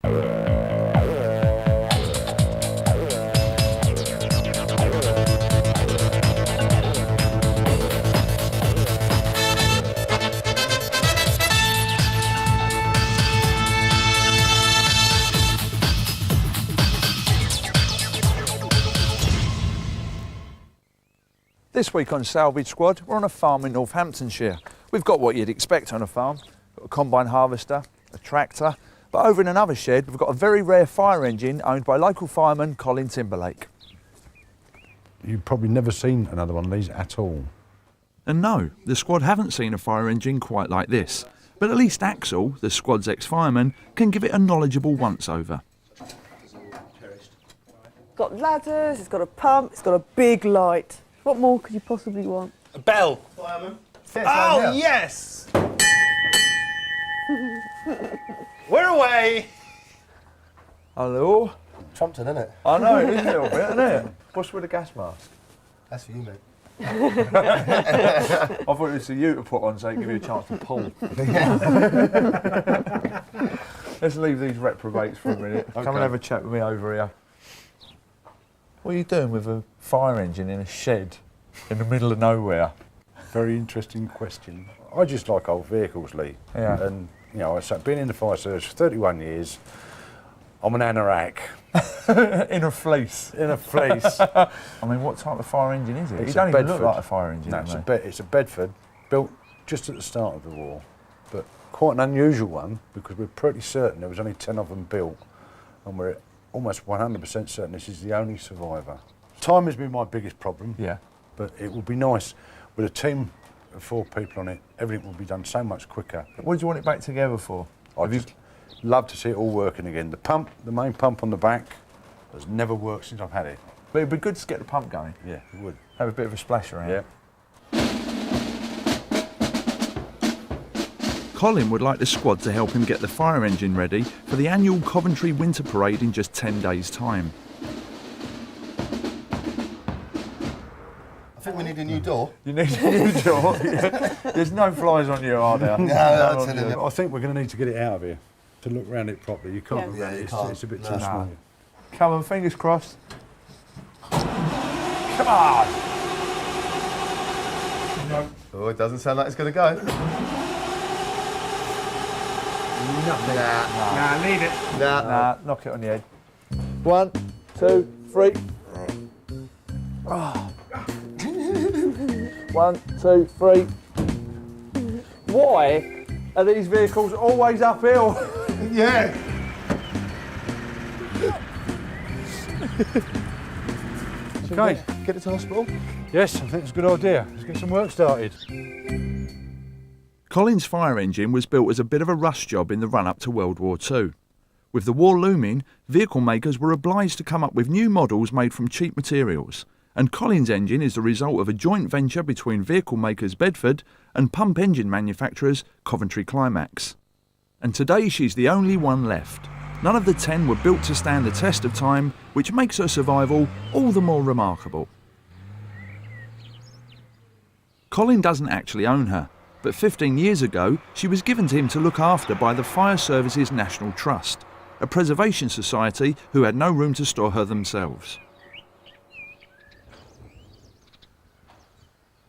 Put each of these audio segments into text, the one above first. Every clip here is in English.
This week on Salvage Squad, we're on a farm in Northamptonshire. We've got what you'd expect on a farm. Got a combine harvester, a tractor, but over in another shed, we've got a very rare fire engine owned by local fireman Colin Timberlake. You've probably never seen another one of these at all. And no, the squad haven't seen a fire engine quite like this. But at least Axel, the squad's ex-fireman, can give it a knowledgeable once-over. Got ladders, it's got a pump, it's got a big light. What more could you possibly want? A bell. Fireman. Oh, yes! We're away! Hello? Trumpton, isn't it? I know, it is a little bit, isn't it? What's with the gas mask? That's for you, mate. I thought it was for you to put on so it give you a chance to pull. Let's leave these reprobates for a minute. Okay. Come and have a chat with me over here. What are you doing with a fire engine in a shed in the middle of nowhere? Very interesting question. I just like old vehicles, Lee. Yeah. And, you know, I've been in the fire service for 31 years. I'm an anorak. In a fleece. In a fleece. I mean, what type of fire engine is it? It's It don't a even look Bedford. like a fire engine. No, to me. it's a Bedford, built just at the start of the war. But quite an unusual one, because we're pretty certain there was only 10 of them built, and we're almost 100% certain this is the only survivor. Time has been my biggest problem. Yeah. But it would be nice with a team of 4 people on it. Everything would be done so much quicker. What do you want it back together for? I'd just love to see it all working again. The pump, the main pump on the back, has never worked since I've had it. But it'd be good to get the pump going. Yeah, it would. Have a bit of a splash around. Yeah. Colin would like the squad to help him get the fire engine ready for the annual Coventry Winter Parade in just 10 days' time. I think we need a new door. You need a new door? Yeah. There's no flies on you, are there? No, I'll tell you. I think we're going to need to get it out of here to look around it properly. You can't Yeah. look around Yeah, it, you can't. it's a bit No. too small. Come on, fingers crossed. Come on! Oh, it doesn't sound like it's going to go. Nothing. Nah. Leave it. Nah. Nah, knock it on the head. 1, 2, 3. Oh. 1, 2, 3. Why are these vehicles always uphill? Yeah. Okay. Get it to hospital. Yes, I think it's a good idea. Let's get some work started. Colin's fire engine was built as a bit of a rush job in the run-up to World War II. With the war looming, vehicle makers were obliged to come up with new models made from cheap materials, and Colin's engine is the result of a joint venture between vehicle makers Bedford and pump engine manufacturers Coventry Climax. And today she's the only one left. None of the 10 were built to stand the test of time, which makes her survival all the more remarkable. Colin doesn't actually own her, but 15 years ago she was given to him to look after by the Fire Services National Trust, a preservation society who had no room to store her themselves.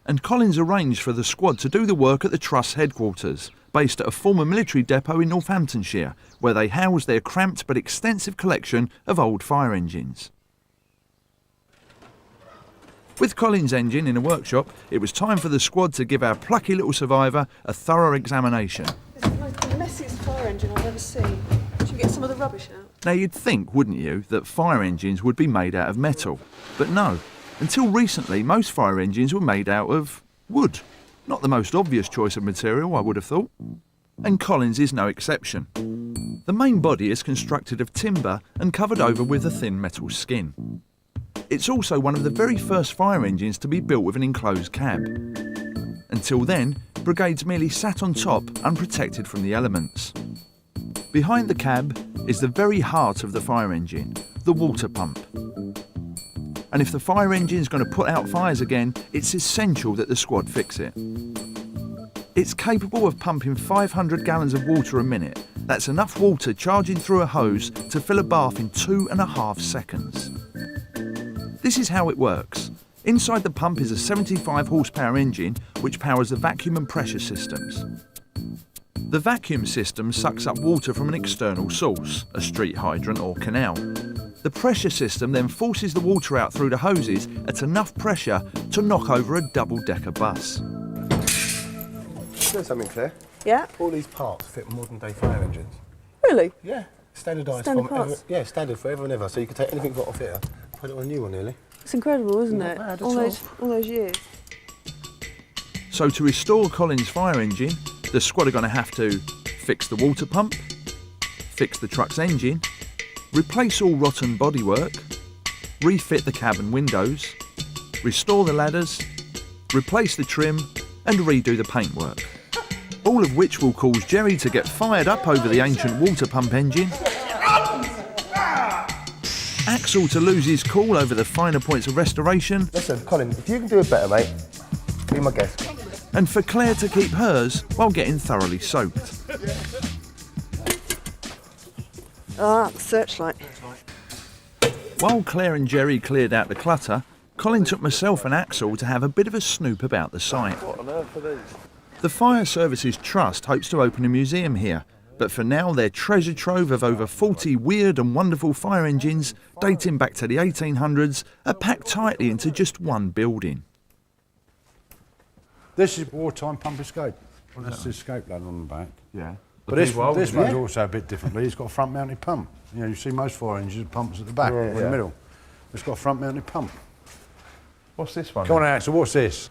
And Collins arranged for the squad to do the work at the Trust's headquarters, based at a former military depot in Northamptonshire, where they housed their cramped but extensive collection of old fire engines. With Colin's engine in a workshop, it was time for the squad to give our plucky little survivor a thorough examination. This is like the messiest fire engine I've ever seen. Should we get some of the rubbish out? Now you'd think, wouldn't you, that fire engines would be made out of metal. But no. Until recently, most fire engines were made out of wood. Not the most obvious choice of material, I would have thought. And Collins is no exception. The main body is constructed of timber and covered over with a thin metal skin. It's also one of the very first fire engines to be built with an enclosed cab. Until then, brigades merely sat on top, unprotected from the elements. Behind the cab is the very heart of the fire engine, the water pump. And if the fire engine's going to put out fires again, it's essential that the squad fix it. It's capable of pumping 500 gallons of water a minute, That's enough water charging through a hose to fill a bath in 2.5 seconds. This is how it works. Inside the pump is a 75 horsepower engine which powers the vacuum and pressure systems. The vacuum system sucks up water from an external source, a street hydrant or canal. The pressure system then forces the water out through the hoses at enough pressure to knock over a double-decker bus. You know something, Claire? Yeah? All these parts fit modern-day fire engines. Really? Yeah. Standardised Standard from parts? standard forever and ever. So you can take anything got off here, put it on a new one, nearly. It's incredible, isn't it? bad at All those years. So to restore Colin's fire engine, the squad are going to have to fix the water pump, fix the truck's engine, replace all rotten bodywork, refit the cabin windows, restore the ladders, replace the trim and redo the paintwork. All of which will cause Jerry to get fired up over the ancient water pump engine, Axel to lose his cool over the finer points of restoration, Listen, Colin, if you can do it better, mate, be my guest. and for Claire to keep hers while getting thoroughly soaked. Ah, the searchlight. While Claire and Jerry cleared out the clutter, Colin took myself and Axel to have a bit of a snoop about the site. What on earth are these? The Fire Services Trust hopes to open a museum here, but for now their treasure trove of over 40 weird and wonderful fire engines dating back to the 1800s are packed tightly into just one building. This is wartime pump escape. Well, that's the escape ladder on the back. Yeah. But this one's also a bit differently. It's got a front mounted pump. You know, you see most fire engines with pumps at the back or in the middle. It's got a front mounted pump. What's this one? Come on, Axel, what's this?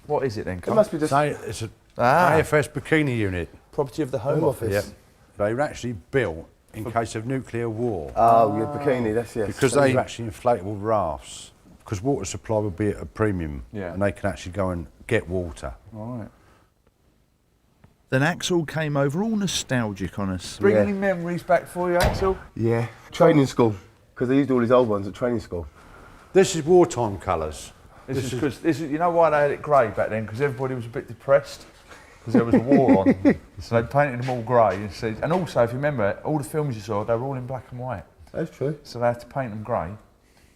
What is it then? It must be just It's a AFS bikini unit. property of the Home Office. Yeah. They were actually built in case of nuclear war. Oh, your bikini, that's yes. Because they were actually inflatable rafts. Because water supply would be at a premium. Yeah. And they can actually go and get water. Right. Then Axel came over all nostalgic on us. Bring any memories back for you, Axel? Yeah, training school. Because they used all these old ones at training school. This is wartime colours. This is because you know why they had it grey back then? Because everybody was a bit depressed because there was a war on. So they painted them all grey. And also, if you remember, all the films you saw, they were all in black and white. That's true. So they had to paint them grey.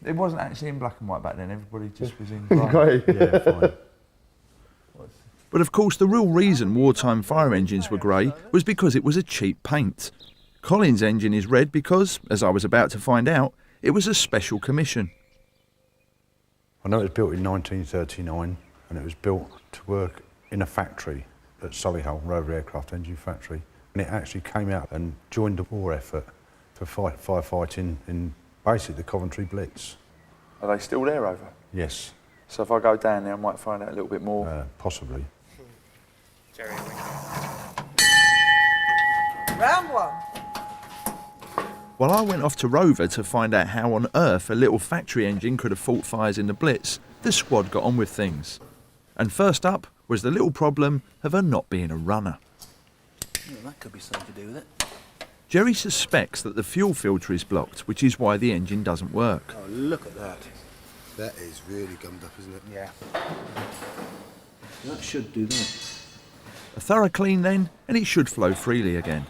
It wasn't actually in black and white back then. Everybody just was in grey. Yeah, fine. But of course, the real reason wartime fire engines were grey was because it was a cheap paint. Colin's engine is red because, as I was about to find out, it was a special commission. I know it was built in 1939 and it was built to work in a factory at Solihull, Rotary Aircraft Engine Factory. And it actually came out and joined the war effort for firefighting in basically the Coventry Blitz. Are they still there over? Yes, So if I go down there, I might find out a little bit more. possibly. Round one. While I went off to Rover to find out how on earth a little factory engine could have fought fires in the Blitz, the squad got on with things. And first up was the little problem of her not being a runner. Well, that could be something to do with it. Jerry suspects that the fuel filter is blocked, which is why the engine doesn't work. Oh, look at that. That is really gummed up, isn't it? Yeah. That should do that. A thorough clean then, and it should flow freely again.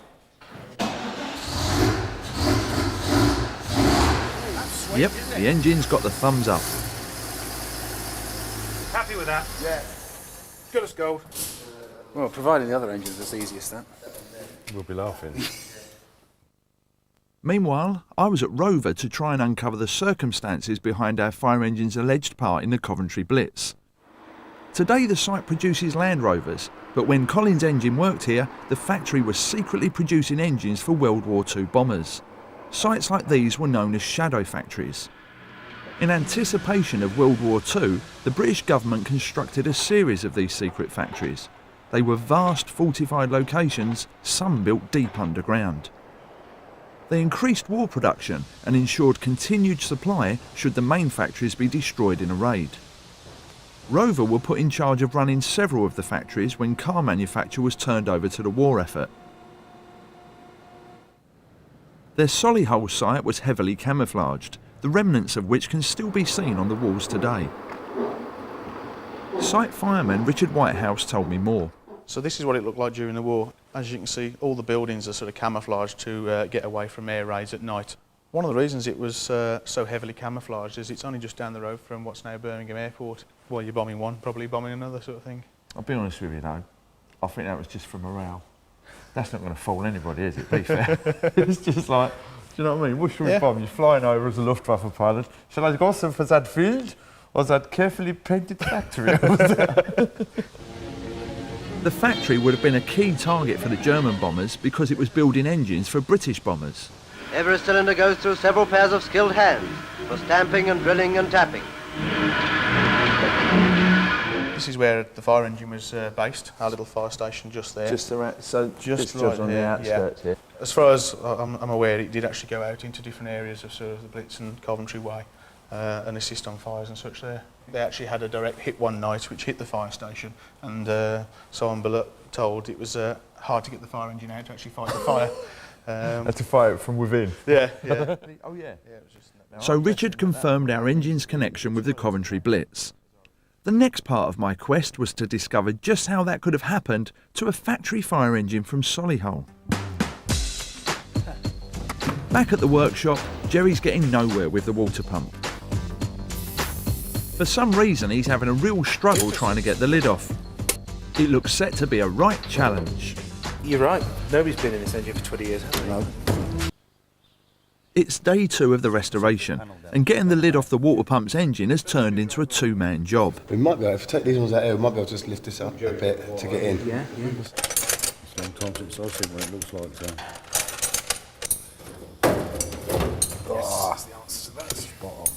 Yep, the engine's got the thumbs up. Happy with that? Yeah. Good as gold. Well, providing the other engine's as easy as that. We'll be laughing. Meanwhile, I was at Rover to try and uncover the circumstances behind our fire engine's alleged part in the Coventry Blitz. Today the site produces Land Rovers, but when Colin's engine worked here, the factory was secretly producing engines for World War II bombers. Sites like these were known as shadow factories. In anticipation of World War II, the British government constructed a series of these secret factories. They were vast fortified locations, some built deep underground. They increased war production and ensured continued supply should the main factories be destroyed in a raid. Rover were put in charge of running several of the factories when car manufacture was turned over to the war effort. Their Solihull site was heavily camouflaged, the remnants of which can still be seen on the walls today. Site fireman Richard Whitehouse told me more. So this is what it looked like during the war. As you can see, all the buildings are sort of camouflaged to get away from air raids at night. One of the reasons it was so heavily camouflaged is it's only just down the road from what's now Birmingham Airport. Well, you're bombing one, probably bombing another sort of thing. I'll be honest with you though, I think that was just for morale. That's not going to fool anybody, is it, be fair? It's just like, do you know what I mean? What should we bomb? You're flying over as a Luftwaffe pilot. Shall I go for that field or that carefully painted factory? The factory would have been a key target for the German bombers because it was building engines for British bombers. Every cylinder goes through several pairs of skilled hands for stamping and drilling and tapping. This is where the fire engine was based, our little fire station just there. Just around, so Just this right on the here, outskirts here. As far as I'm aware, it did actually go out into different areas of sort of the Blitz and Coventry Way and assist on fires and such there. They actually had a direct hit one night which hit the fire station, and so I'm told it was hard to get the fire engine out to actually fight the fire. Had to fight it from within. Yeah. Oh yeah. It was just So Richard confirmed our engine's connection with the Coventry Blitz. The next part of my quest was to discover just how that could have happened to a factory fire engine from Solihull. Back at the workshop, Jerry's getting nowhere with the water pump. For some reason, he's having a real struggle trying to get the lid off. It looks set to be a right challenge. You're right. Nobody's been in this engine for 20 years, have they? No. It's day 2 of the restoration, and getting the lid off the water pump's engine has turned into a 2-man job. We might be able, if we take these ones out here, we might be able to just lift this up a bit to get in. Yeah. It's a long time since I've seen what it looks like. So. Oh, that's the answer to that. Spot on.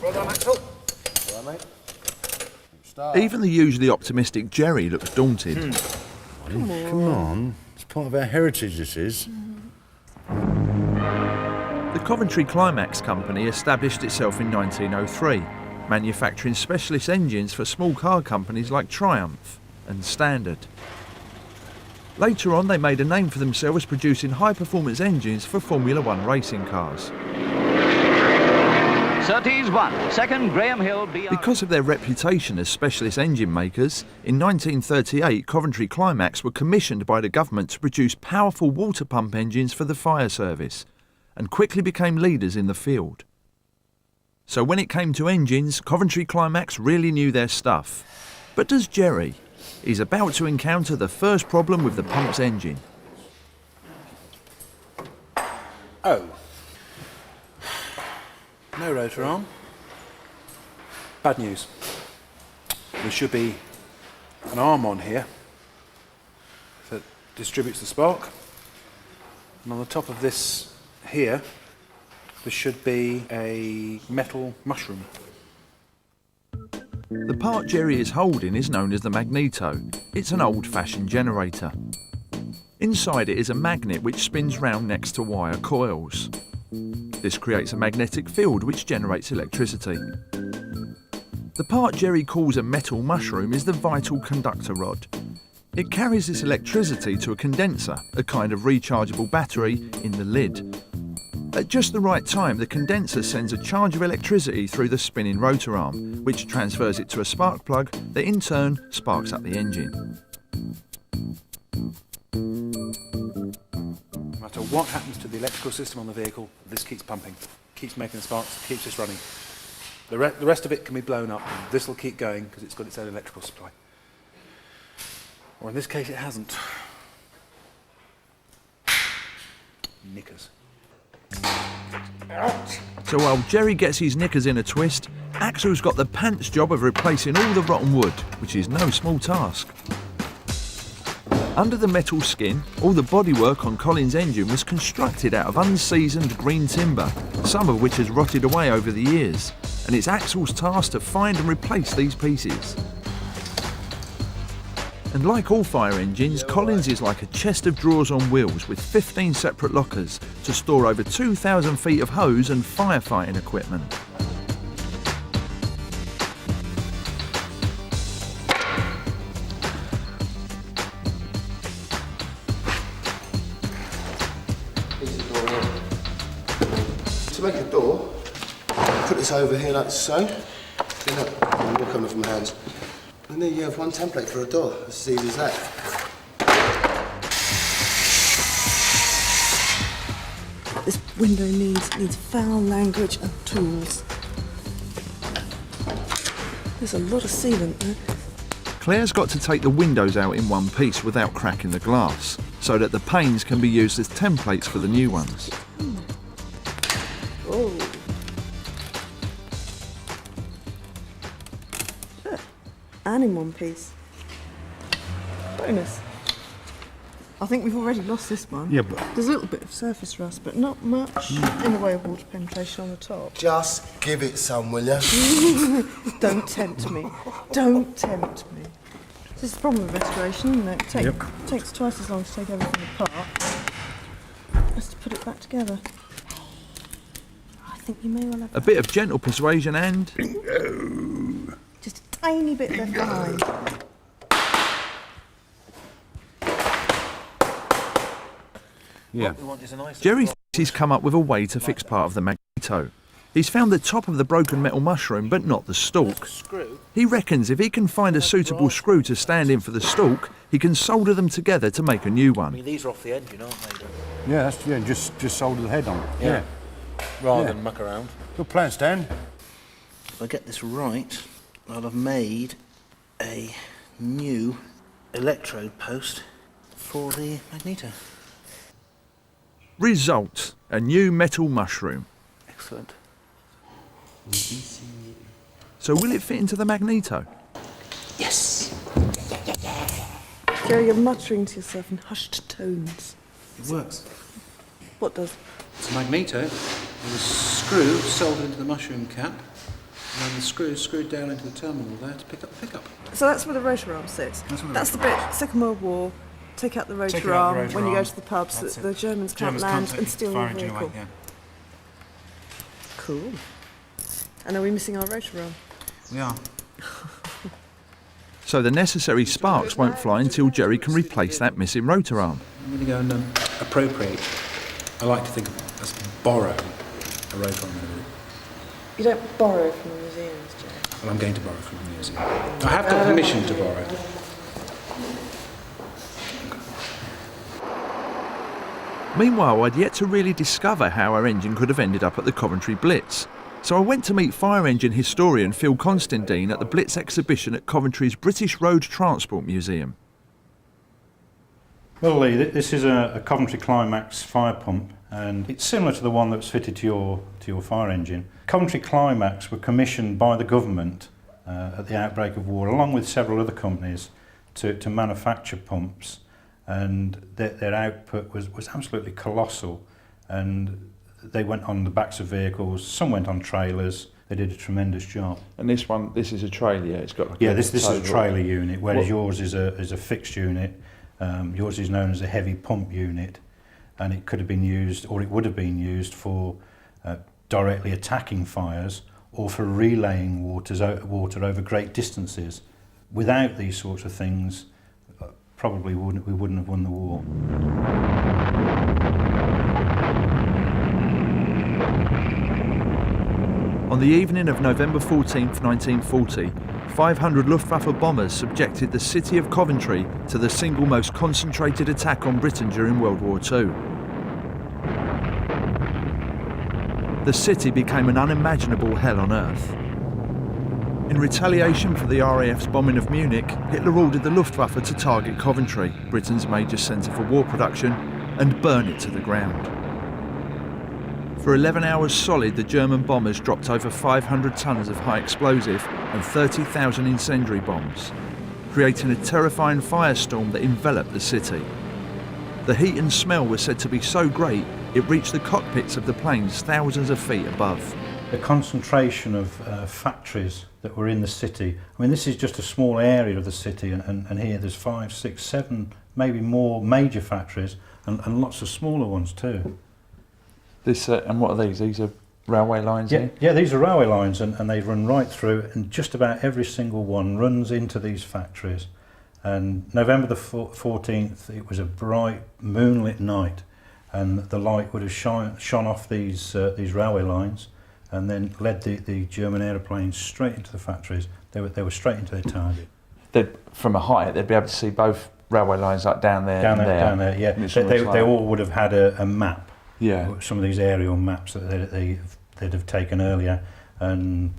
Well done, Axel. All right, mate. Start. Even the usually optimistic Jerry looks daunted. Come on. It's part of our heritage, this is. The Coventry Climax Company established itself in 1903, manufacturing specialist engines for small car companies like Triumph and Standard. Later on, they made a name for themselves producing high-performance engines for Formula One racing cars. Surtees 1, second Graham Hill BR. Because of their reputation as specialist engine makers, in 1938 Coventry Climax were commissioned by the government to produce powerful water pump engines for the fire service, and quickly became leaders in the field. So when it came to engines, Coventry Climax really knew their stuff. But does Jerry? He's about to encounter the first problem with the pump's engine. Oh. No rotor arm. Bad news. There should be an arm on here that distributes the spark. And on the top of this here, there should be a metal mushroom. The part Jerry is holding is known as the magneto. It's an old-fashioned generator. Inside it is a magnet which spins round next to wire coils. This creates a magnetic field which generates electricity. The part Jerry calls a metal mushroom is the vital conductor rod. It carries this electricity to a condenser, a kind of rechargeable battery, in the lid. At just the right time, the condenser sends a charge of electricity through the spinning rotor arm, which transfers it to a spark plug that in turn sparks up the engine. No matter what happens to the electrical system on the vehicle, this keeps pumping, keeps making sparks, keeps us running. The rest of it can be blown up. This will keep going because it's got its own electrical supply. Or in this case, it hasn't. Knickers. So while Jerry gets his knickers in a twist, Axel's got the pants job of replacing all the rotten wood, which is no small task. Under the metal skin, all the bodywork on Colin's engine was constructed out of unseasoned green timber, some of which has rotted away over the years, and it's Axel's task to find and replace these pieces. And like all fire engines, Colin's is like a chest of drawers on wheels with 15 separate lockers to store over 2,000 feet of hose and firefighting equipment. To make a door, put this over here like so. See that? More coming from my hands. And then you have one template for a door, as easy as that. this window needs foul language and tools. There's a lot of sealant there. Claire's got to take the windows out in one piece without cracking the glass, so that the panes can be used as templates for the new ones. Oh. And in one piece. Bonus. I think we've already lost this one. Yeah, but There's a little bit of surface rust, but not much in the way of water penetration on the top. Just give it some, will you? Don't tempt me. Don't tempt me. This is the problem with restoration, isn't it? Takes twice as long to take everything apart as to put it back together. I think you may well have A bit of gentle persuasion and... just a tiny bit left behind. yeah. What we want is a nice Jerry thinks he's come up with a way to fix part of the magneto. He's found the top of the broken metal mushroom, but not the stalk. screw. He reckons if he can find a suitable screw to stand in for the stalk, he can solder them together to make a new I one. mean, these are off the engine, aren't they? Yeah, that's just solder the head on. Yeah. Rather Yeah. than muck around. Good plan, Stan. If I get this right, I'll have made a new electrode post for the magneto. Result, a new metal mushroom. Excellent. So will it fit into the magneto? Yes! Jerry, you're muttering to yourself in hushed tones. It works. What does? It's a magneto with a screw soldered into the mushroom cap, and then the screw is screwed down into the terminal there to pick up the pickup. So that's where the rotor arm sits. That's the bit, Second World War, take out the rotor arm when you go to the pubs, so that the Germans can't land and steal your vehicle. Cool. And are we missing our rotor arm? We are. So the necessary sparks won't fly until Jerry can replace that missing rotor arm. I'm going to go and appropriate. I like to think of as borrow a rotor arm. You don't borrow from the museums, Jerry. Well, I'm going to borrow from the museum. I have got permission to borrow. Meanwhile, I'd yet to really discover how our engine could have ended up at the Coventry Blitz. So I went to meet fire engine historian Phil Constantine at the Blitz exhibition at Coventry's British Road Transport Museum. Well, Lee, this is a Coventry Climax fire pump, and it's similar to the one that was fitted to your fire engine. Coventry Climax were commissioned by the government at the outbreak of war, along with several other companies, to manufacture pumps, and their output was absolutely colossal. And they went on the backs of vehicles, some went on trailers. They did a tremendous job. And this is a trailer, yeah? It's got like this is a trailer unit, whereas yours is a fixed unit. Yours is known as a heavy pump unit, and it could have been used, or it would have been used for directly attacking fires or for relaying water over great distances. Without these sorts of things, probably we wouldn't have won the war. On the evening of November 14th, 1940, 500 Luftwaffe bombers subjected the city of Coventry to the single most concentrated attack on Britain during World War II. The city became an unimaginable hell on earth. In retaliation for the RAF's bombing of Munich, Hitler ordered the Luftwaffe to target Coventry, Britain's major centre for war production, and burn it to the ground. For 11 hours solid, the German bombers dropped over 500 tons of high explosive and 30,000 incendiary bombs, creating a terrifying firestorm that enveloped the city. The heat and smell were said to be so great, it reached the cockpits of the planes thousands of feet above. The concentration of factories that were in the city, I mean, this is just a small area of the city, and here there's 5, 6, 7, maybe more major factories, and lots of smaller ones too. This and what are these? These are railway lines. Yeah, these are railway lines, and they run right through, and just about every single one runs into these factories. And November the 14th, it was a bright moonlit night, and the light would have shone off these railway lines, and then led the German aeroplanes straight into the factories. They were straight into their target. From a height, they'd be able to see both railway lines, like down there. Down there, yeah. They all would have had a map Yeah. some of these aerial maps that they'd have taken earlier, and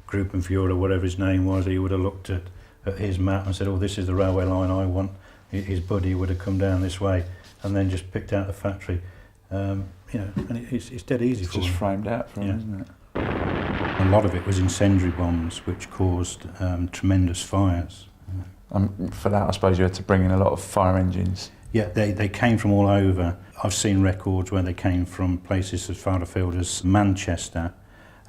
Group and Fiore, whatever his name was, he would have looked at his map and said, oh, this is the railway line I want. His buddy would have come down this way and then just picked out the factory. And it's dead easy for Just them. framed out for them, isn't it? A lot of it was incendiary bombs, which caused tremendous fires. For that, I suppose you had to bring in a lot of fire engines. Yeah, they came from all over. I've seen records where they came from places as far afield as Manchester,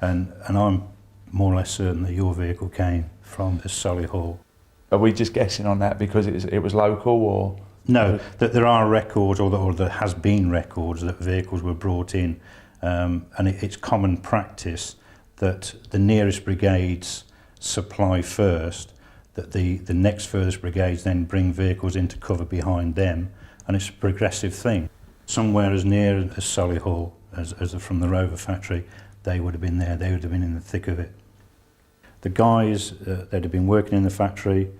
and I'm more or less certain that your vehicle came from Solihull. Are we just guessing on that because it was local, or...? No, that there are records, or there has been records that vehicles were brought in, and it's common practice that the nearest brigades supply first, that the next furthest brigades then bring vehicles into cover behind them, and it's a progressive thing. Somewhere as near as Solihull, as from the Rover factory, they would have been there, they would have been in the thick of it. The guys that had been working in the factory,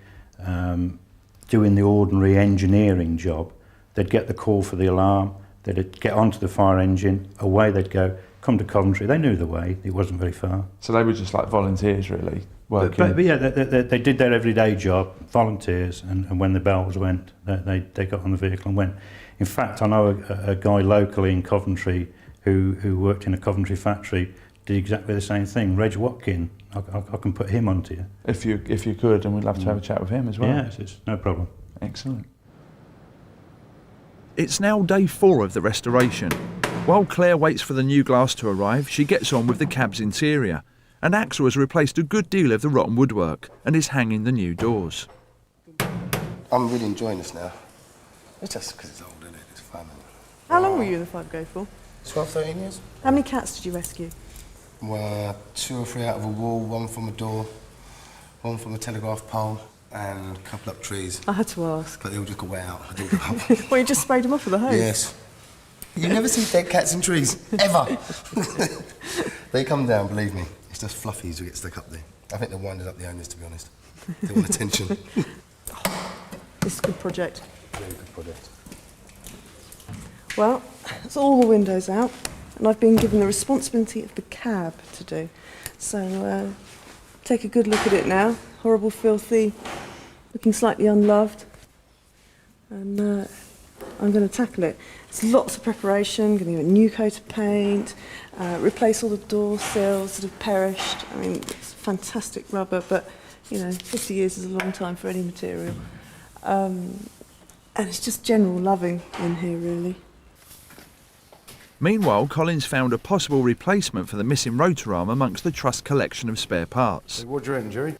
doing the ordinary engineering job, they'd get the call for the alarm, they'd get onto the fire engine, away they'd go, come to Coventry. They knew the way, it wasn't very far. So they were just like volunteers, really, working? But yeah, they did their everyday job, volunteers, and when the bells went, they got on the vehicle and went. In fact, I know a guy locally in Coventry who worked in a Coventry factory, did exactly the same thing. Reg Watkin, I can put him onto you. If you could, and we'd love to have a chat with him as well. Yes, it's no problem. Excellent. It's now day 4 of the restoration. While Claire waits for the new glass to arrive, she gets on with the cab's interior, and Axel has replaced a good deal of the rotten woodwork and is hanging the new doors. I'm really enjoying this now. It's just because it's old, isn't it? It's fun. How long were you in the 5GO for? 12, 13 years. How many cats did you rescue? Well, 2 or 3 out of a wall, 1 from a door, 1 from a telegraph pole, and a couple up trees. I had to ask. But they all just got way out. I didn't go up. Well, you just sprayed them off with a hose? Yes. You never see dead cats in trees, ever. They come down, believe me. It's just fluffies who get stuck up there. I think they're winding up the owners, to be honest. They want attention. This is a good project. Very good project. Well, it's all the windows out, and I've been given the responsibility of the cab to do. So, take a good look at it now. Horrible, filthy, looking slightly unloved. And I'm going to tackle it. It's lots of preparation, going to give it a new coat of paint, replace all the door sills that have perished. I mean, it's fantastic rubber, but, 50 years is a long time for any material. And it's just general loving in here, really. Meanwhile, Colin's found a possible replacement for the missing rotor arm amongst the Trust collection of spare parts. Hey, what do you reckon, Jerry?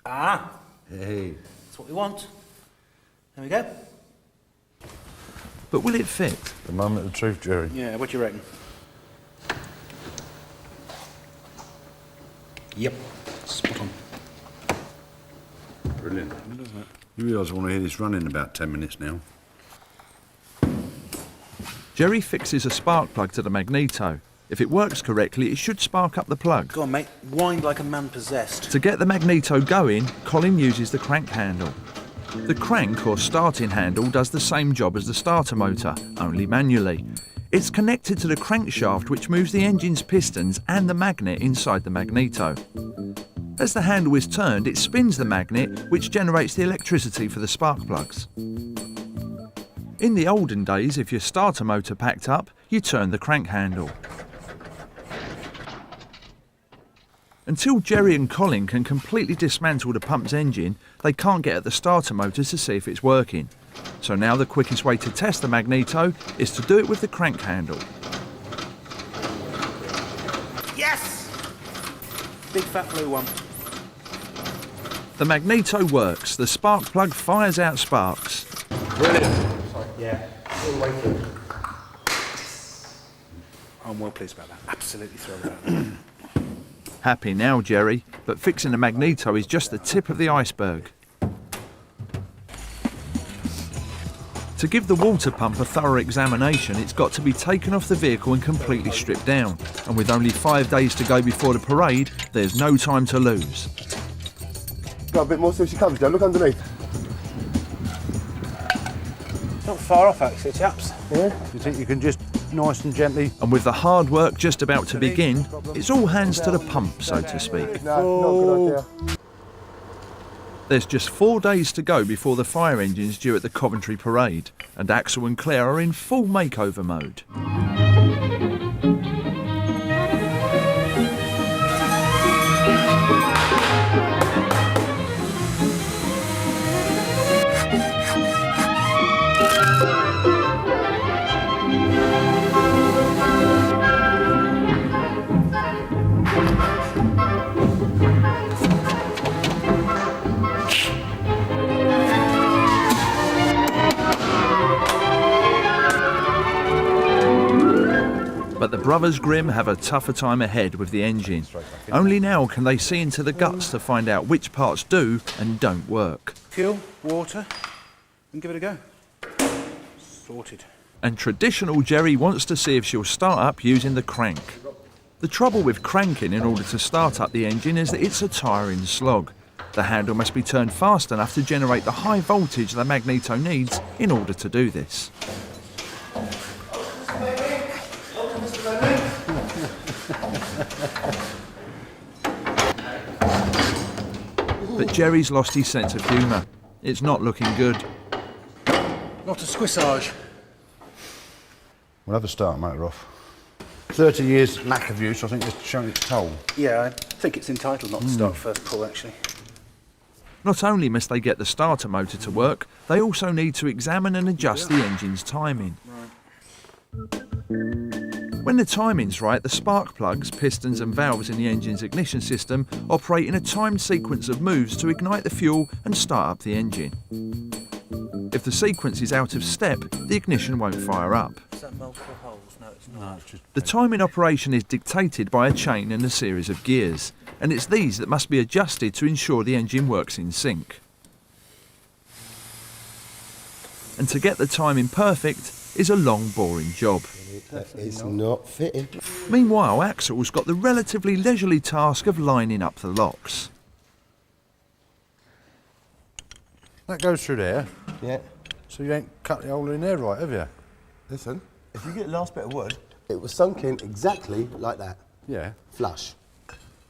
Ah, Hey. that's what we want. There we go. But will it fit? The moment of truth, Jerry. Yeah, what do you reckon? Yep, spot on. Brilliant. You realise I want to hear this run in about 10 minutes now. Jerry fixes a spark plug to the magneto. If it works correctly, it should spark up the plug. Go on, mate. Wind like a man possessed. To get the magneto going, Colin uses the crank handle. The crank or starting handle does the same job as the starter motor, only manually. It's connected to the crankshaft, which moves the engine's pistons and the magnet inside the magneto. As the handle is turned, it spins the magnet, which generates the electricity for the spark plugs. In the olden days, if your starter motor packed up, you turned the crank handle. Until Jerry and Colin can completely dismantle the pump's engine, they can't get at the starter motor to see if it's working. So now the quickest way to test the magneto is to do it with the crank handle. Yes! Big fat blue one. The magneto works, the spark plug fires out sparks. Brilliant. Yeah, all the way through. I'm well pleased about that. Absolutely thrilled about that. Happy now, Jerry, but fixing the magneto is just the tip of the iceberg. To give the water pump a thorough examination, it's got to be taken off the vehicle and completely stripped down. And with only 5 days to go before the parade, there's no time to lose. Got a bit more so she comes down. Look underneath. Not far off, actually, chaps. Yeah. You think you can just nice and gently... And with the hard work just about to begin, it's all hands to the pump, so to speak. No, not a good idea. There's just 4 days to go before the fire engine's due at the Coventry Parade, and Axel and Claire are in full makeover mode. But the brothers Grimm have a tougher time ahead with the engine. Only now can they see into the guts to find out which parts do and don't work. Fuel, water, and give it a go. Sorted. And traditional Jerry wants to see if she'll start up using the crank. The trouble with cranking in order to start up the engine is that it's a tiring slog. The handle must be turned fast enough to generate the high voltage the magneto needs in order to do this. But Jerry's lost his sense of humour. It's not looking good. Not a squissage. We'll have the starter motor off. 30 years lack of use, I think it's shown its toll. Yeah, I think it's entitled not to start first pull, actually. Not only must they get the starter motor to work, they also need to examine and adjust the engine's timing. When the timing's right, the spark plugs, pistons and valves in the engine's ignition system operate in a timed sequence of moves to ignite the fuel and start up the engine. If the sequence is out of step, the ignition won't fire up. Is that multiple holes? No, it's not. No, it's just... The timing operation is dictated by a chain and a series of gears, and it's these that must be adjusted to ensure the engine works in sync. And to get the timing perfect is a long, boring job. It's not fitting. Meanwhile, Axel's got the relatively leisurely task of lining up the locks. That goes through there, Yeah. so you ain't cut the hole in there right, have you? Listen, if you get the last bit of wood, it was sunk in exactly like that. Yeah. Flush.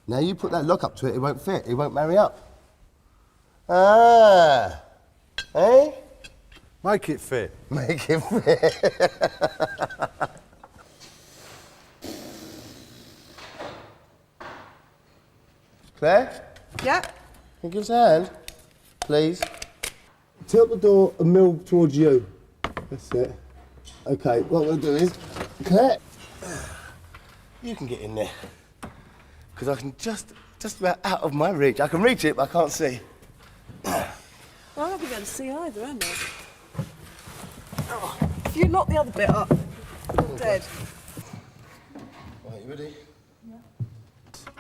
Now you put that lock up to it, it won't fit, it won't marry up. Ah. Eh? Make it fit. Make it fit. Claire? Yeah? Can you give us a hand, please? Tilt the door and mill towards you. That's it. Okay, what we'll do is, Claire, you can get in there. Because I can just about out of my reach. I can reach it, but I can't see. Well, I'm not going to be able to see either, am I? Oh, if you lock the other bit up, you're dead. Right, you ready?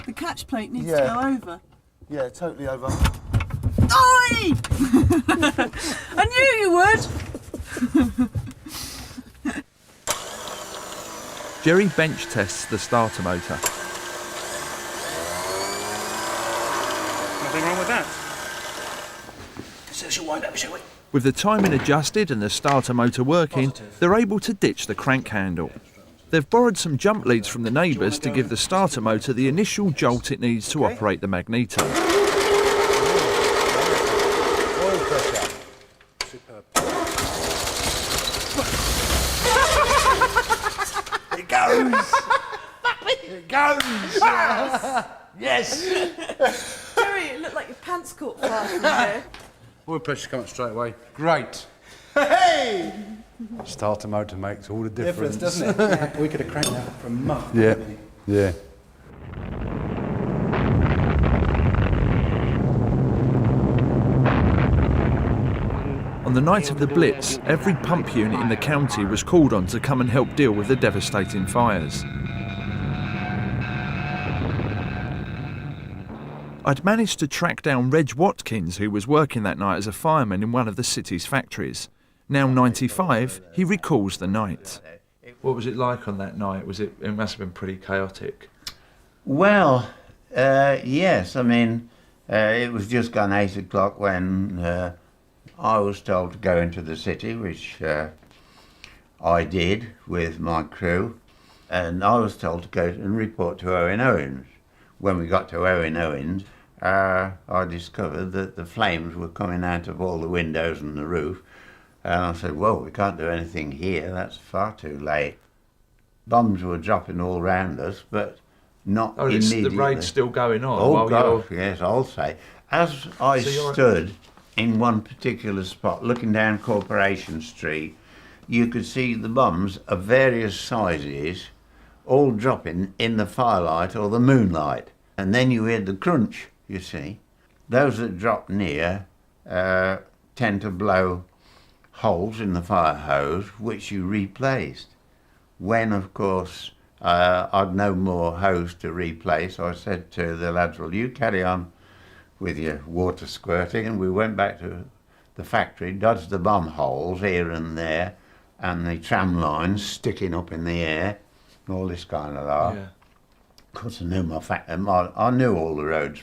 The catch plate needs Yeah. to go over. Yeah, totally over. Oi! I knew you would! Jerry bench tests the starter motor. Nothing wrong with that. So she'll wind up, shall we? With the timing adjusted and the starter motor working, they're able to ditch the crank handle. They've borrowed some jump leads from the neighbours to give the starter motor the initial jolt it needs to operate the magneto. Oil pressure. Superb. It goes! It goes! Yes! Jerry, it looked like your pants caught fire from there. Oil pressure coming straight away. Great. Hey! Starter motor makes all the difference. Doesn't it? Yeah. We could have cranked that for a month. Yeah. Yeah. On the night of the Blitz, every pump unit in the county was called on to come and help deal with the devastating fires. I'd managed to track down Reg Watkins, who was working that night as a fireman in one of the city's factories. Now 95, he recalls the night. What was it like on that night? It must have been pretty chaotic. Well, yes. I mean, it was just gone 8 o'clock when I was told to go into the city, which I did with my crew, and I was told to go and report to Owen Owens. When we got to Owen Owens, I discovered that the flames were coming out of all the windows and the roof, and I said, well, we can't do anything here, that's far too late. Bombs were dropping all round us, but not immediately. The raid's still going on? Oh, gosh, yes, I'll say. As I stood in one particular spot, looking down Corporation Street, you could see the bombs of various sizes all dropping in the firelight or the moonlight. And then you hear the crunch, you see. Those that drop near tend to blow holes in the fire hose, which you replaced. When, of course, I'd no more hose to replace, I said to the lads, well, you carry on with your water squirting, and we went back to the factory, dodged the bomb holes here and there, and the tram lines sticking up in the air, and all this kind of lot. Yeah. Of course, I knew all the roads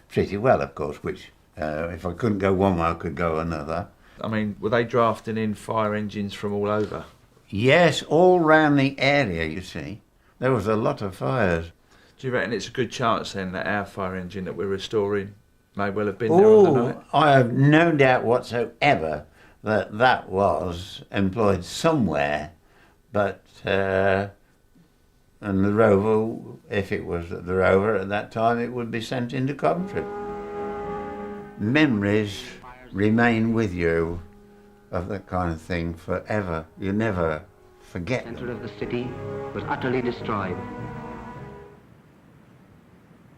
pretty well, of course, which if I couldn't go one way, I could go another. I mean, were they drafting in fire engines from all over? Yes, all round the area, you see. There was a lot of fires. Do you reckon it's a good chance then that our fire engine that we're restoring may well have been there on the night? I have no doubt whatsoever that that was employed somewhere, but and the Rover, if it was the Rover at that time, it would be sent into Coventry. Memories remain with you of that kind of thing forever. You never forget them. The center of the city was utterly destroyed.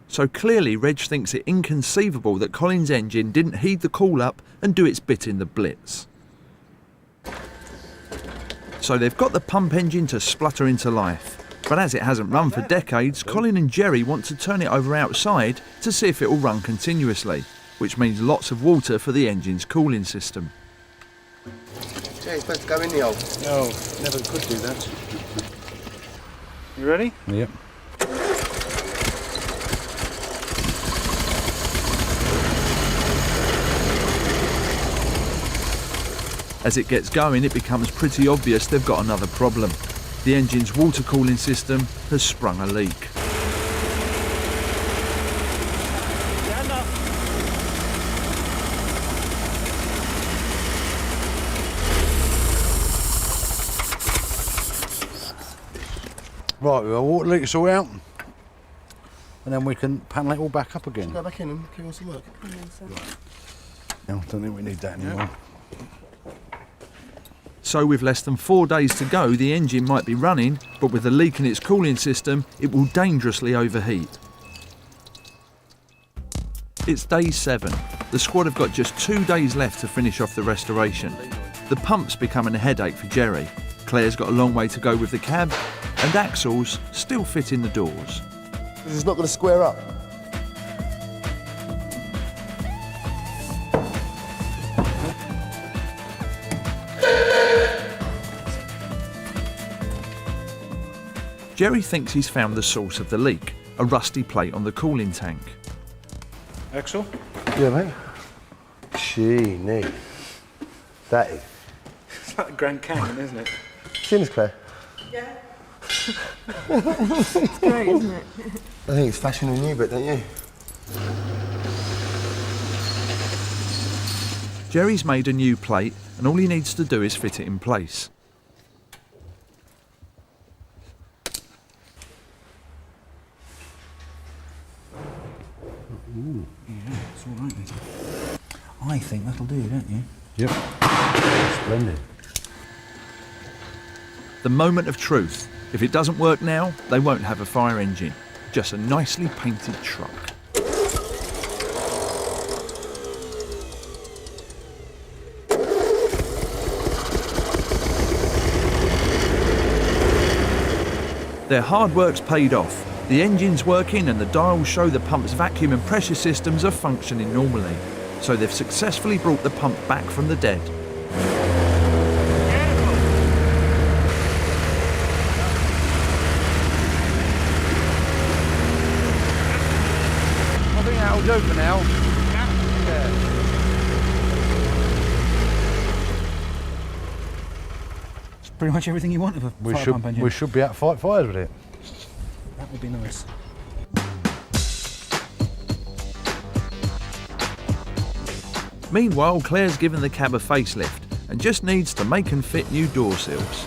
So clearly Reg thinks it inconceivable that Colin's engine didn't heed the call-up and do its bit in the blitz. So they've got the pump engine to splutter into life. But as it hasn't run for decades, Colin and Jerry want to turn it over outside to see if it will run continuously, which means lots of water for the engine's cooling system. Jerry's supposed to go in the hole. No, never could do that. You ready? Yep. As it gets going, it becomes pretty obvious they've got another problem. The engine's water cooling system has sprung a leak. Right, we'll water leak this all out, and then we can panel it all back up again. Go back in and carry on some work. No, I don't think we need that anymore. So with less than 4 days to go, the engine might be running, but with a leak in its cooling system, it will dangerously overheat. It's day 7. The squad have got just 2 days left to finish off the restoration. The pump's becoming a headache for Jerry. Claire's got a long way to go with the cab, and Axel's still fitting the doors. This is not going to square up. Jerry thinks he's found the source of the leak, a rusty plate on the cooling tank. Axel? Yeah, mate. Gee, that is. It's like the Grand Canyon, isn't it? Seen this, Claire? Yeah. It's great, isn't it? I think it's fashioning a new bit, don't you? Jerry's made a new plate, and all he needs to do is fit it in place. Ooh, yeah, it's all right then. I think that'll do, don't you? Yep. Splendid. The moment of truth. If it doesn't work now, they won't have a fire engine, just a nicely painted truck. Their hard work's paid off. The engine's working and the dials show the pump's vacuum and pressure systems are functioning normally. So they've successfully brought the pump back from the dead. I think that'll do for now. pretty much everything you want of a fire pump engine. We should be able to fight fires with it. That would be nice. Meanwhile, Claire's given the cab a facelift and just needs to make and fit new door sills.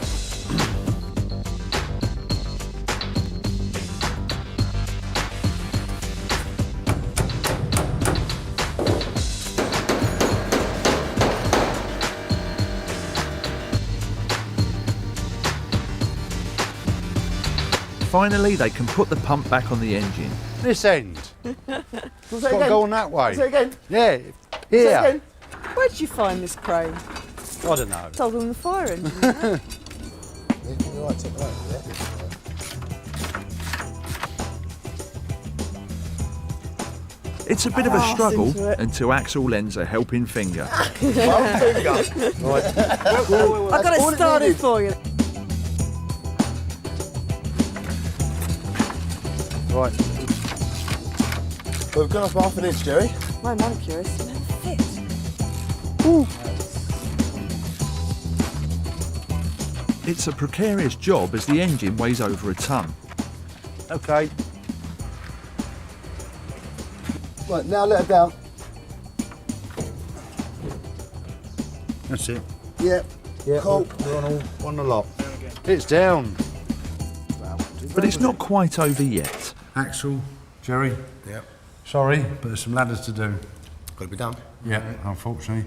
Finally, they can put the pump back on the engine. This end. It's got to go on that way. Say again. Yeah, Say here. again. Where did you find this crane? I don't know. Told them the fire engine. Isn't it? It's a bit of a Arse struggle into it. until Axel lends a helping finger. I've got it started for you. Right. Well, we've gone off half an inch, Jerry. My manicure is never fit. It's a precarious job as the engine weighs over a tonne. Okay. Right, now let her down. That's it. Yeah. Yeah, Cool. we're on the lot. It's down. But it's not quite over yet. Axel, Jerry. Yep. Sorry, but there's some ladders to do. Got to be done. Yeah, unfortunately.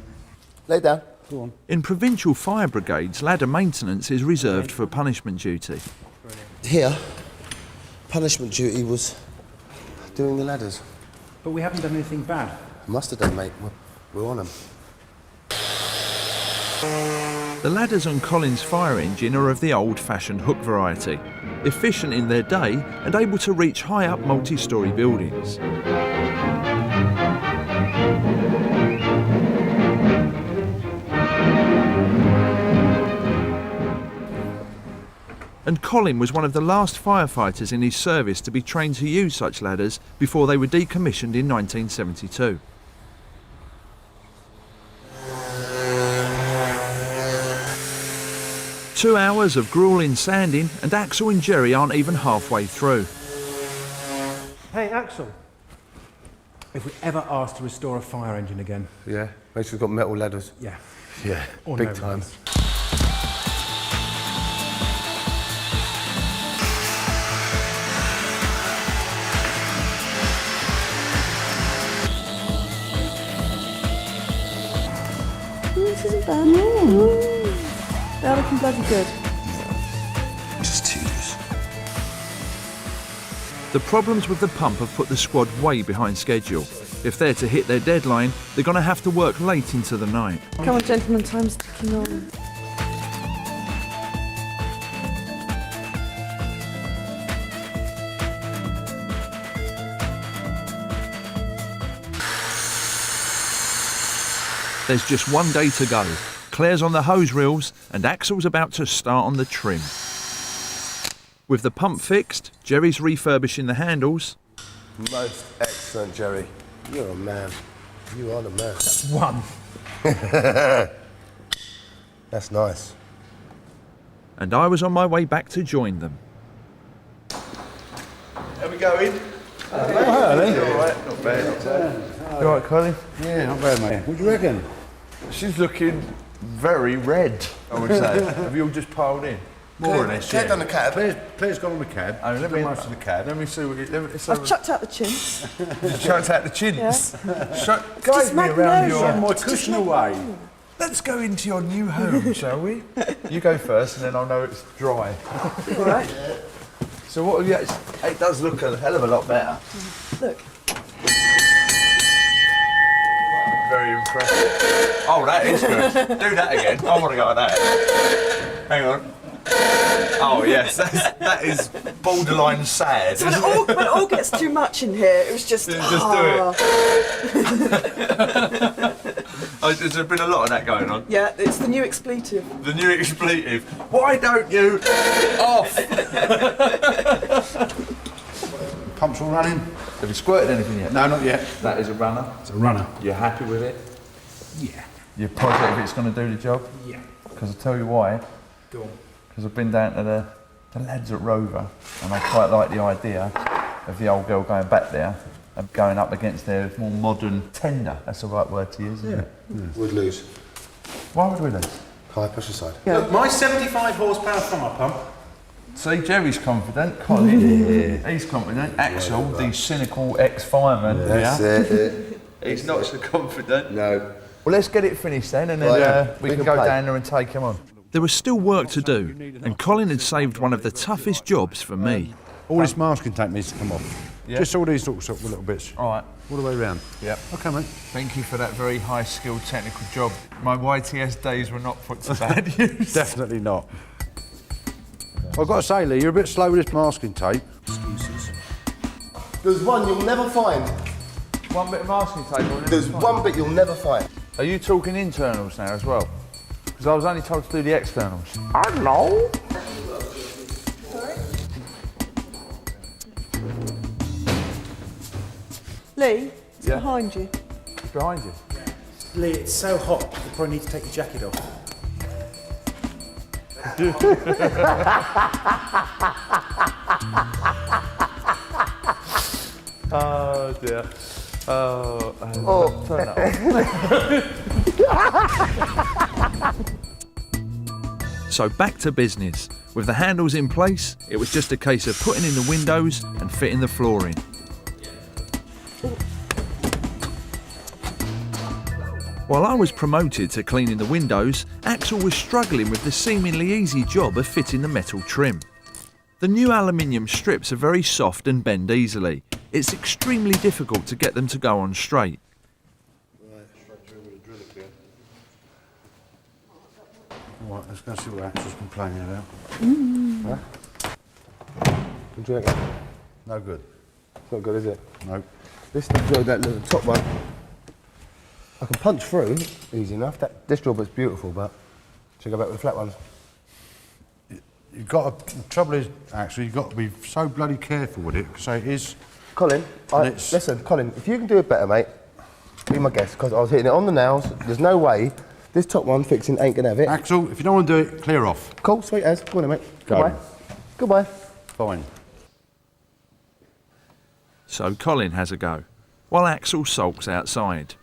Lay down. Go on. In provincial fire brigades, ladder maintenance is reserved for punishment duty. Here, punishment duty was doing the ladders. But we haven't done anything bad. Must have done, mate. We're on them. The ladders on Collins' fire engine are of the old-fashioned hook variety, efficient in their day and able to reach high-up multi-storey buildings. And Colin was one of the last firefighters in his service to be trained to use such ladders before they were decommissioned in 1972. Two hours of gruelling sanding and Axel and Jerry aren't even halfway through. Hey, Axel. If we ever asked to restore a fire engine again. Yeah, make sure we've got metal ladders. Yeah. Yeah, Or big no time. ladders. This isn't bad. They're looking bloody good. Just tears. The problems with the pump have put the squad way behind schedule. If they're to hit their deadline, they're going to have to work late into the night. Come on, gentlemen, time's ticking on. There's just one day to go. Claire's on the hose reels and Axel's about to start on the trim. With the pump fixed, Jerry's refurbishing the handles. Most excellent, Jerry. You're a man. You are the man. One. That's nice. And I was on my way back to join them. How we going? Oh, hello. All right, not bad, not bad. You all right, Colin? Yeah, not bad, mate. What do you reckon? She's looking very red, I would say. Have you all just piled in? More or less, Claire done the cab. Claire's gone on the cab. Oh, let me most of the cab. Let me see what you... I've chucked out the chins. Chucked out the chins. Guide me around magnolia. your... my cushion away. Let's go into your new home, shall we? You go first and then I'll know it's dry. All right. So what have you actually... It does look a hell of a lot better. Look. Very impressive. Oh, that is good. Do that again. I want to go at that. Hang on. Oh, yes. That is borderline sad. So when it all gets too much in here, it was just... Just do it. Oh, there's been a lot of that going on. Yeah, it's the new expletive. The new expletive. Why don't you... off? Pumps all running. Have you squirted anything yet? No, not yet. That is a runner. It's a runner. You're happy with it? Yeah. You're positive it's going to do the job? Yeah. Because I'll tell you why. Go on. because I've been down to the lads at Rover, and I quite like the idea of the old girl going back there and going up against their more modern tender. That's the right word to use, isn't it? Would lose. Why would we lose? High pressure side. Look, my 75 horsepower fire pump. See, Jerry's confident. Colin, he's confident. Axel, the cynical ex-fireman, That's it. he's not so confident. No. Well, let's get it finished then, and then we can go down there and take him on. There was still work to do, and Colin had saved one of the toughest jobs for me. All this masking tape needs to come off. Yeah. Just all these little bits. All right. All the way around. Yep. Okay, mate. Thank you for that very high-skilled technical job. My YTS days were not put to bad use. Definitely not. I've got to say, Lee, you're a bit slow with this masking tape. Excuses. There's one you'll never find. One bit of masking tape. There's one bit you'll never find. Are you talking internals now as well? Because I was only told to do the externals. I don't know. Lee, it's behind you. It's behind you. Lee, it's so hot, you probably need to take your jacket off. Oh dear. Turn it off. So back to business. With the handles in place, it was just a case of putting in the windows and fitting the flooring. While I was promoted to cleaning the windows, Axel was struggling with the seemingly easy job of fitting the metal trim. The new aluminium strips are very soft and bend easily. It's extremely difficult to get them to go on straight. Right, let's go see what Axel's complaining about. What do you reckon? No good. It's not good, is it? No. This job, that little top one, I can punch through easy enough. This job is beautiful, but should I go back with the flat ones? You've got to, the trouble is, actually, you've got to be so bloody careful with it, because it is... Colin, listen, Colin, if you can do it better, mate, be my guest, because I was hitting it on the nails. There's no way this top one fixing ain't gonna have it. Axel, if you don't want to do it, clear off. Cool, sweet as. Go on then, mate. Go. Goodbye. Goodbye. Fine. So Colin has a go, while Axel sulks outside.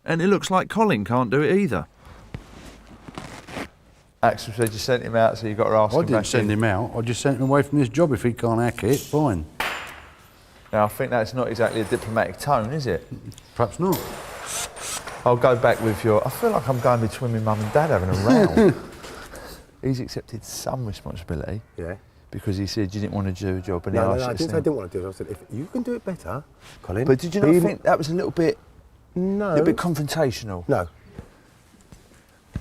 And it looks like Colin can't do it either. Axel said you sent him out, so you've got to ask him. I didn't send him out, I just sent him away from this job. If he can't hack it, fine. Now, I think that's not exactly a diplomatic tone, is it? Perhaps not. I'll go back with your... I feel like I'm going between my mum and dad having a row. He's accepted some responsibility. Yeah. Because he said you didn't want to do a job, and No, he no, asked no, I you to didn't say I stand. didn't want to do it. I said, if you can do it better, Colin... But did you not think that was a little bit... No. A little bit confrontational? No.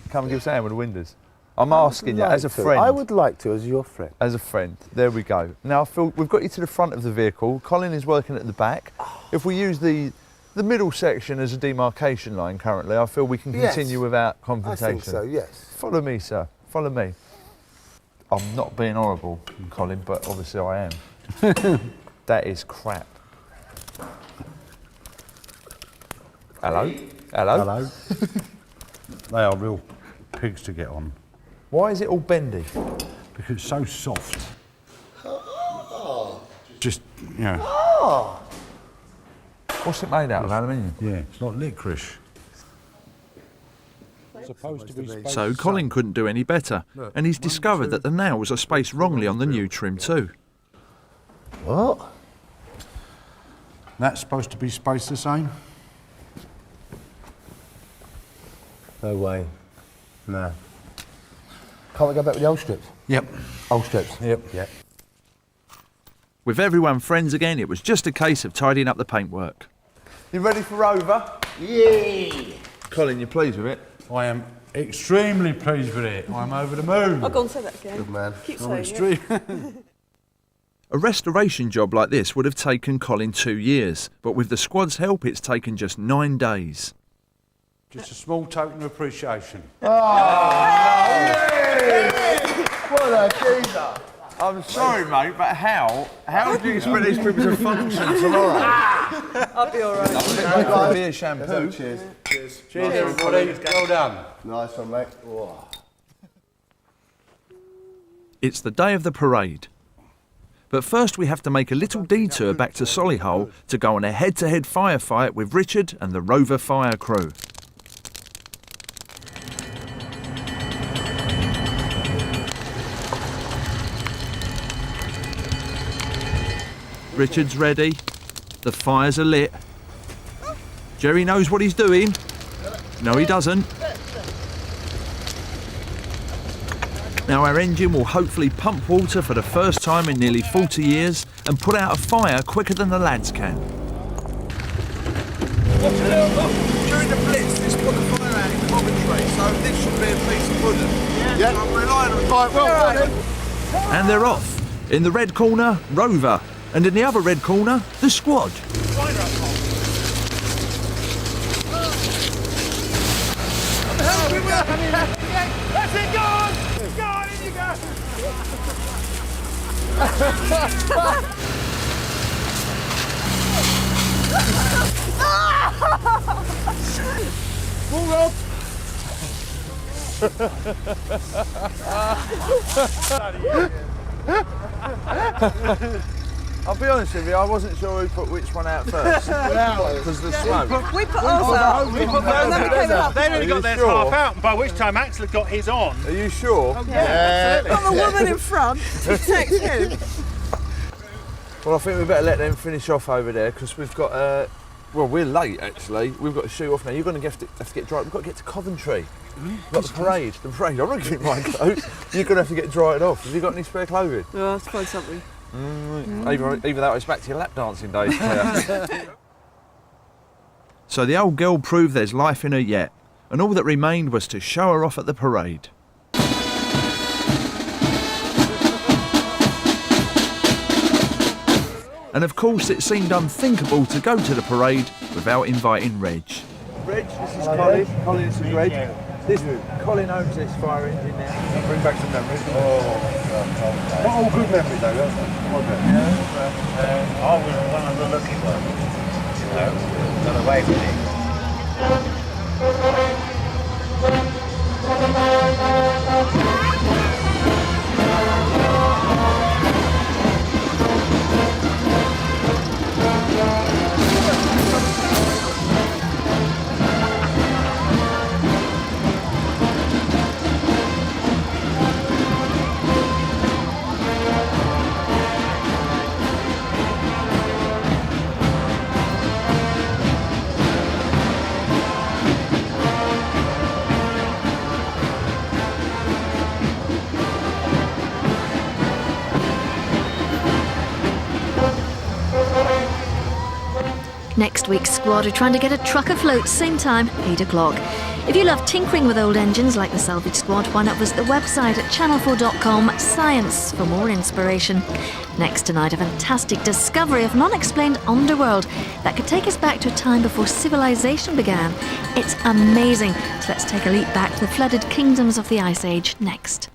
Come and give us a hand with the windows. I'm asking you, as a friend. I would like to, as your friend. As a friend. There we go. Now, Phil, we've got you to the front of the vehicle. Colin is working at the back. If we use the middle section as a demarcation line currently, I feel we can continue without confrontation. I think so, yes. Follow me, sir. Follow me. I'm not being horrible, Colin, but obviously I am. That is crap. Hello? Hello? Hello. They are real pigs to get on. Why is it all bendy? Because it's so soft. Just, you know. What's it made out of, aluminium? Yeah, it's like licorice. Supposed to be So Colin couldn't do any better, and he's discovered that the nails are spaced wrongly on the new trim too. What? That's supposed to be spaced the same? No way. No. Can't we go back with the old strips? Yep. Old strips? Yep. Yeah. With everyone friends again, it was just a case of tidying up the paintwork. You ready for Rover? Yay! Colin, you pleased with it? I am extremely pleased with it. I'm over the moon. Oh, go on, say that again. Good man. Keep I'm saying extreme. A restoration job like this would have taken Colin 2 years, but with the squad's help, it's taken just 9 days. Just a small token of appreciation. What a geezer! I'm sorry, mate, but how do you expect these people to function tomorrow? I'll be all right. I'll be a shampoo. Cheers. Cheers, everybody. Well done. Nice one, mate. Whoa. It's the day of the parade. But first we have to make a little detour back to Solihull to go on a head-to-head firefight with Richard and the Rover fire crew. Richard's ready. The fires are lit. Jerry knows what he's doing. No, he doesn't. Now our engine will hopefully pump water for the first time in nearly 40 years and put out a fire quicker than the lads can. During the blitz, this put the fire out in Coventry, so this should be a piece of pudding. Yeah, I'm relying on it. Well, and they're off. In the red corner, Rover, and in the other red corner, the squad. That's it, go on! Go on, in you go! Move up! I'll be honest with you, I wasn't sure who put which one out first. Because the smoke. We put ours out. And then we came up. They'd only got theirs half out, and by which time Axel had got his on. Are you sure? Yeah. Got the woman in front to protect him. Well, I think we better let them finish off over there because we've got, well, we're late actually. We've got to shoot off now. You're going to have to get dry. We've got to get to Coventry. We've got the parade. I'm not giving my clothes. You're going to have to get dried off. Have you got any spare clothing? Well, I'll have to find something. Either that or it's back to your lap dancing days, Claire. So the old girl proved there's life in her yet, and all that remained was to show her off at the parade. And of course it seemed unthinkable to go to the parade without inviting Reg. Reg, this is Colin. Colin, this is Reg. Colin owns this fire engine now. Bring back some memories. Not all good memories though, I was one of the lucky ones, you know, got away with Next week's squad are trying to get a truck afloat, same time, 8 o'clock. If you love tinkering with old engines like the Salvage Squad, why not visit the website at channel4.com/science for more inspiration. Next tonight, a fantastic discovery of an unexplained underworld that could take us back to a time before civilization began. It's amazing. So let's take a leap back to the flooded kingdoms of the Ice Age next.